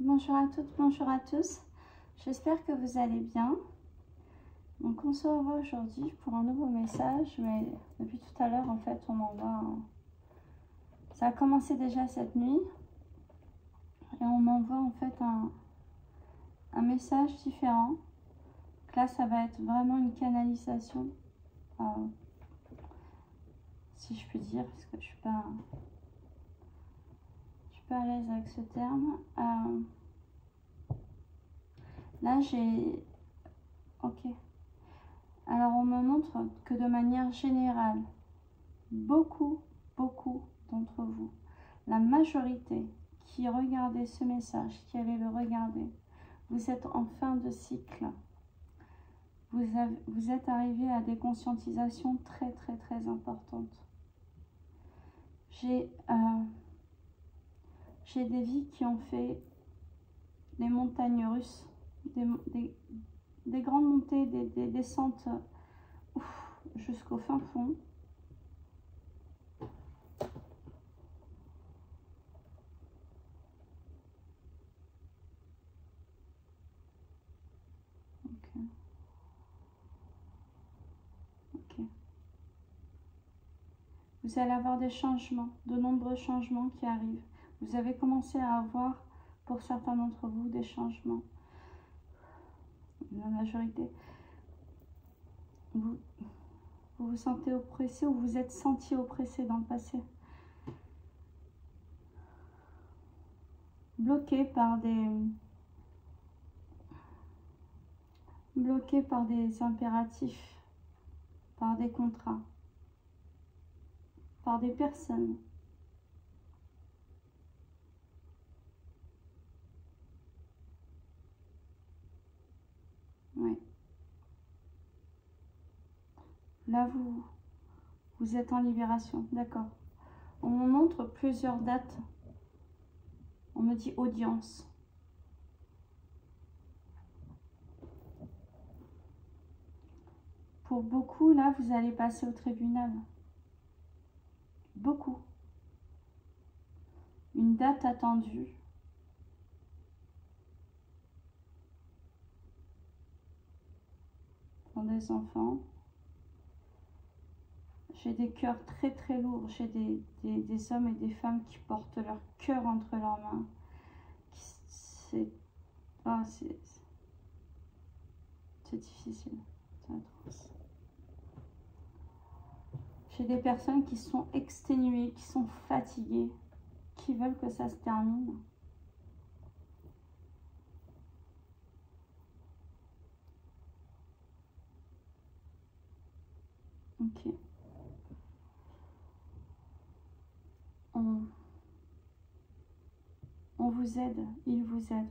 Bonjour à toutes, bonjour à tous. J'espère que vous allez bien. Donc on se revoit aujourd'hui pour un nouveau message, mais depuis tout à l'heure en fait on m'envoie ça a commencé déjà cette nuit et on m'envoie en fait un message différent. Donc là ça va être vraiment une canalisation, si je puis dire, parce que je suis pas à l'aise avec ce terme. Là j'ai... Ok. Alors on me montre que de manière générale, beaucoup d'entre vous, la majorité qui regardez ce message, qui allez le regarder, vous êtes en fin de cycle. Vous êtes arrivé à des conscientisations très importantes. J'ai des vies qui ont fait des montagnes russes, des grandes montées, des descentes jusqu'au fin fond. Ok. Vous allez avoir des changements, de nombreux changements qui arrivent. Vous avez commencé à avoir, pour certains d'entre vous, des changements. La majorité. Vous vous sentez oppressé ou vous êtes senti oppressé dans le passé. Bloqué par des impératifs, par des contrats, par des personnes. Oui. Là, vous êtes en libération, d'accord. On me montre plusieurs dates. On me dit audience. Pour beaucoup, là, vous allez passer au tribunal. Beaucoup. Une date attendue. Pour des enfants. J'ai des cœurs très lourds. J'ai des hommes et des femmes qui portent leur cœur entre leurs mains. C'est difficile. C'est atroce. J'ai des personnes qui sont exténuées, qui sont fatiguées, qui veulent que ça se termine. Ok. On vous aide, il vous aide.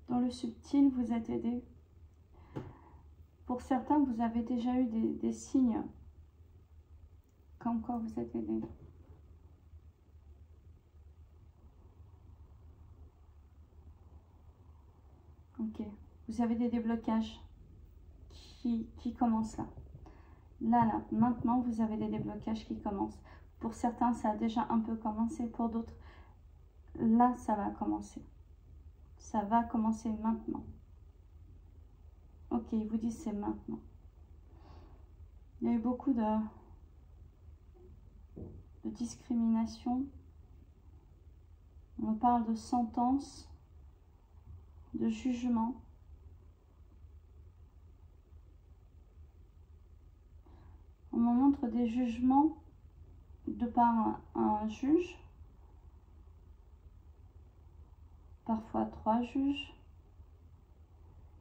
Dans le subtil, vous êtes aidé. Pour certains, vous avez déjà eu des signes comme quoi vous êtes aidé. Ok. Vous avez des déblocages qui commencent là. Là, maintenant, vous avez des déblocages qui commencent. Pour certains, ça a déjà un peu commencé. Pour d'autres, là, ça va commencer. Ça va commencer maintenant. Ok, il vous dit c'est maintenant. Il y a eu beaucoup de discrimination. On parle de sentence, de jugement. On me montre des jugements de par un juge, parfois 3 juges,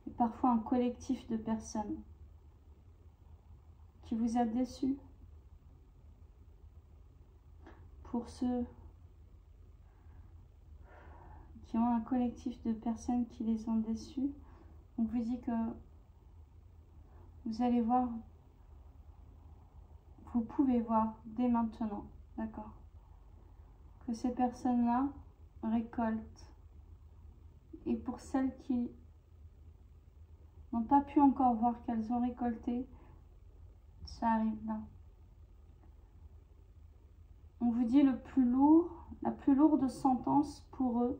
et parfois un collectif de personnes qui vous a déçu. Pour ceux qui ont un collectif de personnes qui les ont déçus, on vous dit que vous allez voir, vous pouvez voir dès maintenant, d'accord, que ces personnes-là récoltent. Et pour celles qui n'ont pas pu encore voir qu'elles ont récolté, ça arrive là. On vous dit le plus lourd la plus lourde sentence pour eux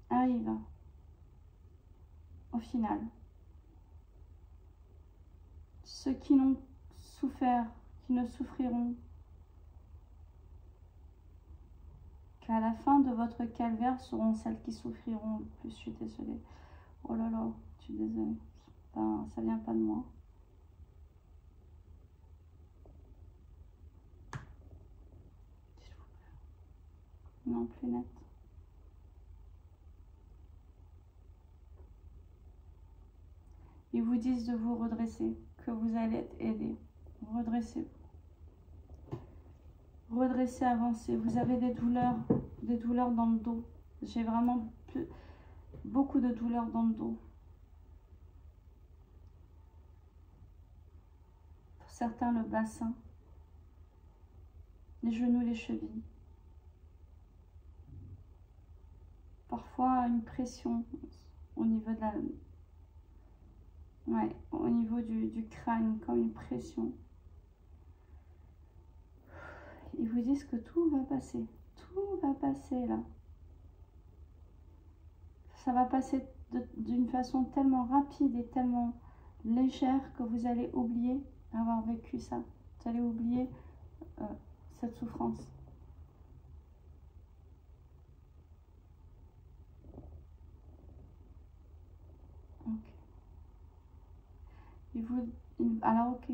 arrive au final. Ceux qui n'ont souffert, qui ne souffriront qu'à la fin de votre calvaire seront celles qui souffriront le plus. Je suis désolée. Oh là là, je suis désolée. Ça vient pas de moi. Non, plus net. Ils vous disent de vous redresser, que vous allez être aidé. Redressez-vous. Redressez, avancez. Vous avez des douleurs dans le dos. J'ai vraiment beaucoup de douleurs dans le dos. Pour certains, le bassin, les genoux, les chevilles. Parfois, une pression au niveau de la... Ouais, au niveau du crâne, comme une pression. Ils vous disent que tout va passer. Tout va passer là. Ça va passer d'une façon tellement rapide et tellement légère que vous allez oublier avoir vécu ça. Vous allez oublier cette souffrance. Ok. Alors ok.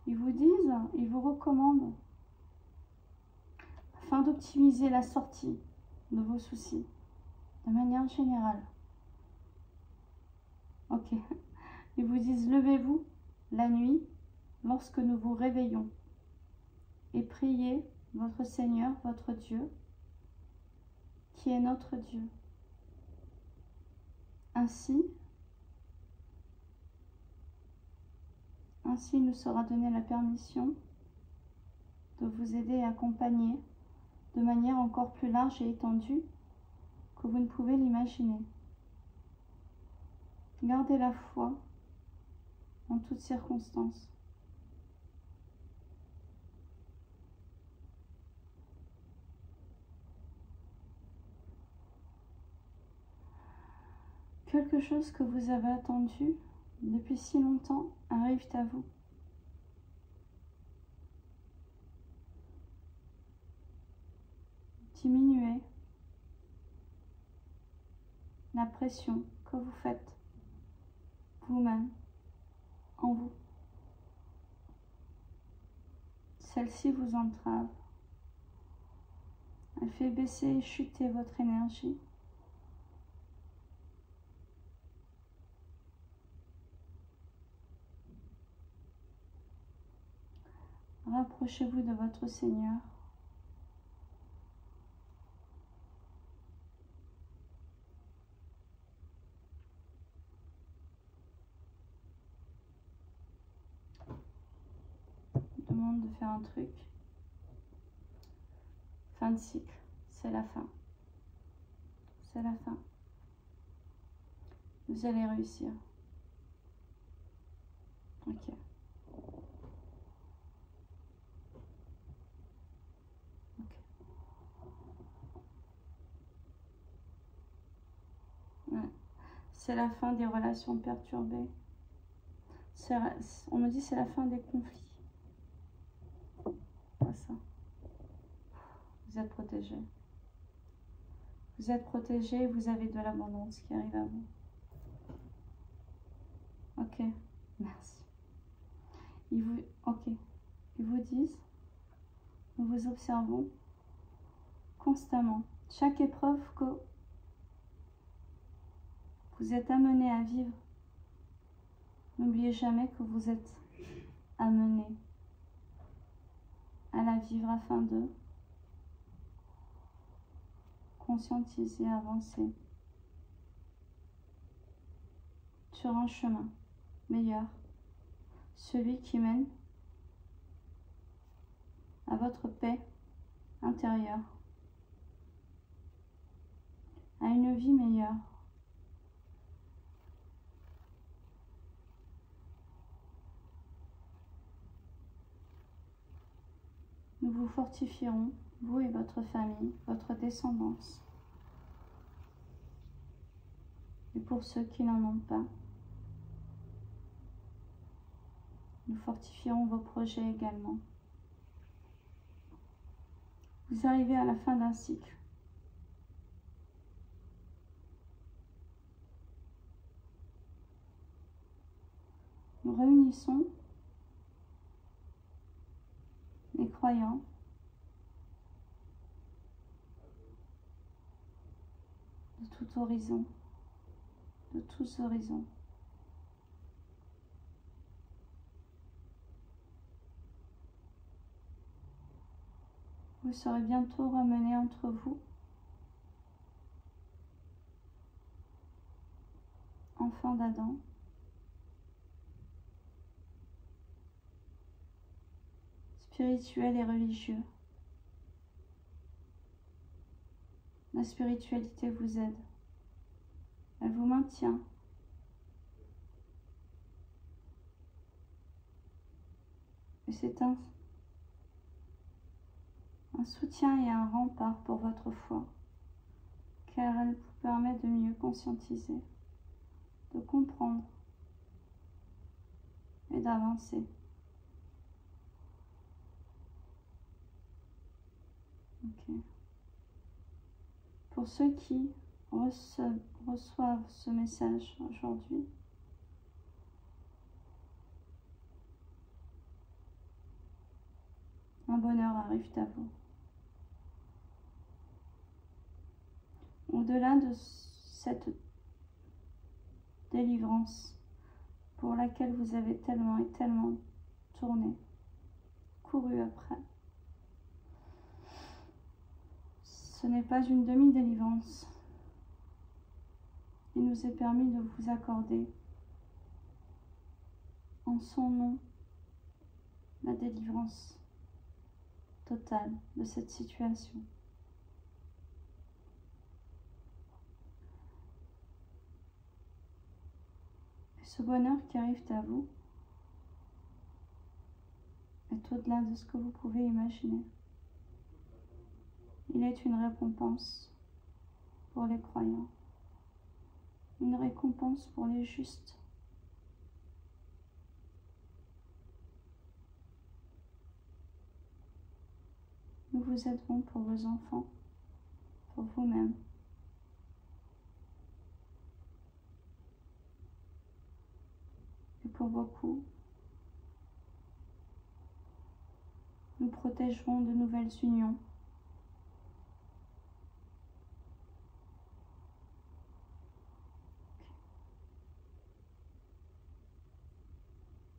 Ils vous disent, ils vous recommandent, afin d'optimiser la sortie de vos soucis, de manière générale. Ok. Ils vous disent, levez-vous la nuit lorsque nous vous réveillons et priez votre Seigneur, votre Dieu, qui est notre Dieu. Ainsi nous sera donné la permission de vous aider et accompagner de manière encore plus large et étendue que vous ne pouvez l'imaginer. Gardez la foi en toutes circonstances. Quelque chose que vous avez attendu depuis si longtemps arrive à vous. Diminuez la pression que vous faites vous-même en vous. Celle-ci vous entrave. Elle fait baisser et chuter votre énergie. Rapprochez-vous de votre Seigneur. Demande de faire un truc. Fin de cycle, c'est la fin. C'est la fin. Vous allez réussir. Ok. Ouais. C'est la fin des relations perturbées. On me dit c'est la fin des conflits. Pas ça. Vous êtes protégé. Vous êtes protégé, vous avez de l'abondance qui arrive à vous. Ok, merci. Ils vous disent, nous vous observons constamment. Chaque épreuve que vous êtes amené à vivre, n'oubliez jamais que vous êtes amené à la vivre afin de conscientiser, avancer sur un chemin meilleur, celui qui mène à votre paix intérieure, à une vie meilleure. Nous vous fortifierons, vous et votre famille, votre descendance. Et pour ceux qui n'en ont pas, nous fortifierons vos projets également. Vous arrivez à la fin d'un cycle. Nous réunissons les croyants de tout horizon, de tous horizons. Vous serez bientôt ramenés entre vous, enfants d'Adam, spirituels et religieux. La spiritualité vous aide, elle vous maintient. Et c'est un soutien et un rempart pour votre foi, car elle vous permet de mieux conscientiser, de comprendre et d'avancer. Ok. Pour ceux qui reçoivent ce message aujourd'hui, un bonheur arrive à vous. Au-delà de cette délivrance pour laquelle vous avez tellement et tellement tourné, couru après, ce n'est pas une demi-délivrance. Il nous est permis de vous accorder en son nom la délivrance totale de cette situation. Et ce bonheur qui arrive à vous est au-delà de ce que vous pouvez imaginer. Il est une récompense pour les croyants, une récompense pour les justes. Nous vous aiderons pour vos enfants, pour vous-même. Et pour beaucoup, nous protégerons de nouvelles unions.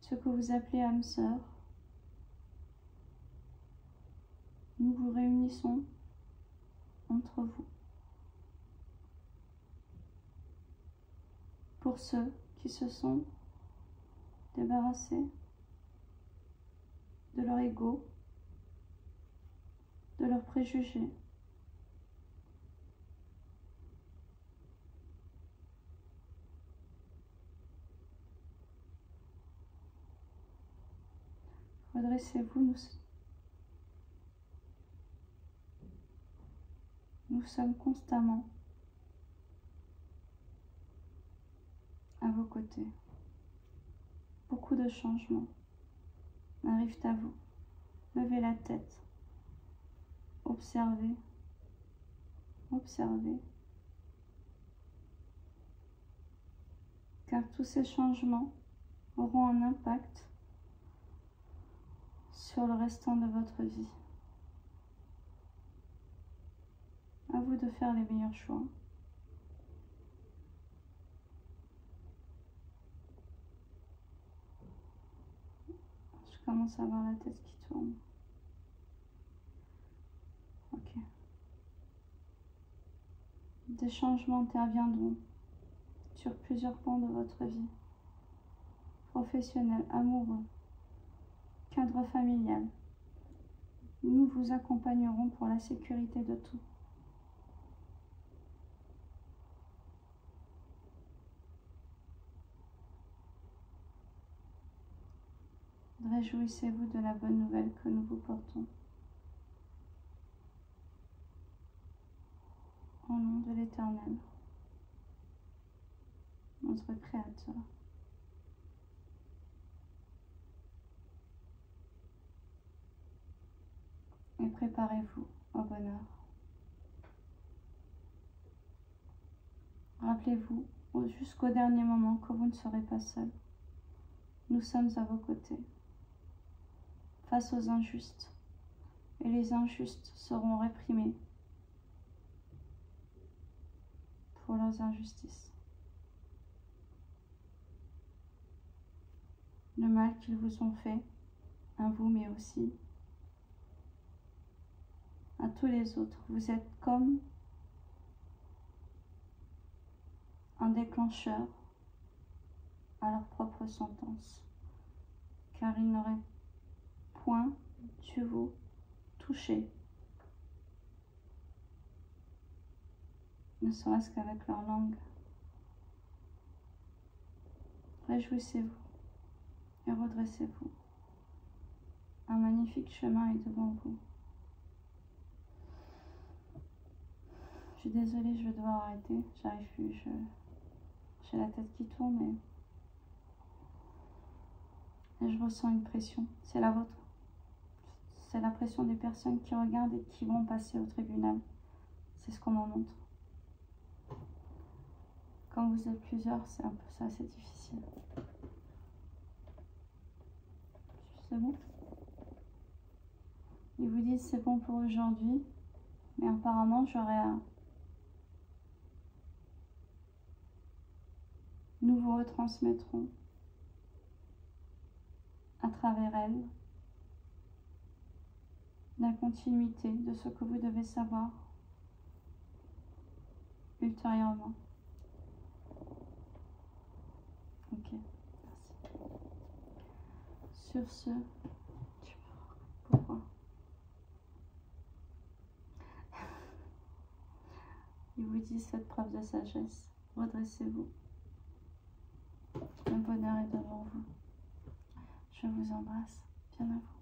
Ce que vous appelez âme sœur, nous vous réunissons entre vous. Pour ceux qui se sont débarrassés de leur ego, de leurs préjugés, redressez-vous, nous sommes constamment à vos côtés. Beaucoup de changements arrivent à vous. Levez la tête, observez, observez, car tous ces changements auront un impact sur le restant de votre vie. À vous de faire les meilleurs choix. Je commence à avoir la tête qui tourne. Ok. Des changements interviendront sur plusieurs pans de votre vie. Professionnel, amoureux, cadre familial. Nous vous accompagnerons pour la sécurité de tout. Réjouissez-vous de la bonne nouvelle que nous vous portons. de l'Éternel, notre Créateur. Et préparez-vous au bonheur. Rappelez-vous jusqu'au dernier moment que vous ne serez pas seul. Nous sommes à vos côtés, face aux injustes, et les injustes seront réprimés pour leurs injustices. Le mal qu'ils vous ont fait, à vous mais aussi à tous les autres. Vous êtes comme un déclencheur à leur propre sentence, car ils n'auraient point dû vous toucher, ne serait-ce qu'avec leur langue. Réjouissez-vous et redressez-vous. Un magnifique chemin est devant vous. Je suis désolée, je vais devoir arrêter. J'arrive plus, j'ai la tête qui tourne et je ressens une pression. C'est la vôtre. C'est la pression des personnes qui regardent et qui vont passer au tribunal. C'est ce qu'on m'en montre. Quand vous êtes plusieurs, c'est un peu ça, c'est difficile. C'est bon? Ils vous disent c'est bon pour aujourd'hui, mais apparemment nous vous retransmettrons à travers elle la continuité de ce que vous devez savoir ultérieurement. Ok, merci. Sur ce, pourquoi? Il vous dit cette preuve de sagesse. Redressez-vous. Le bonheur est devant vous. Je vous embrasse. Bien à vous.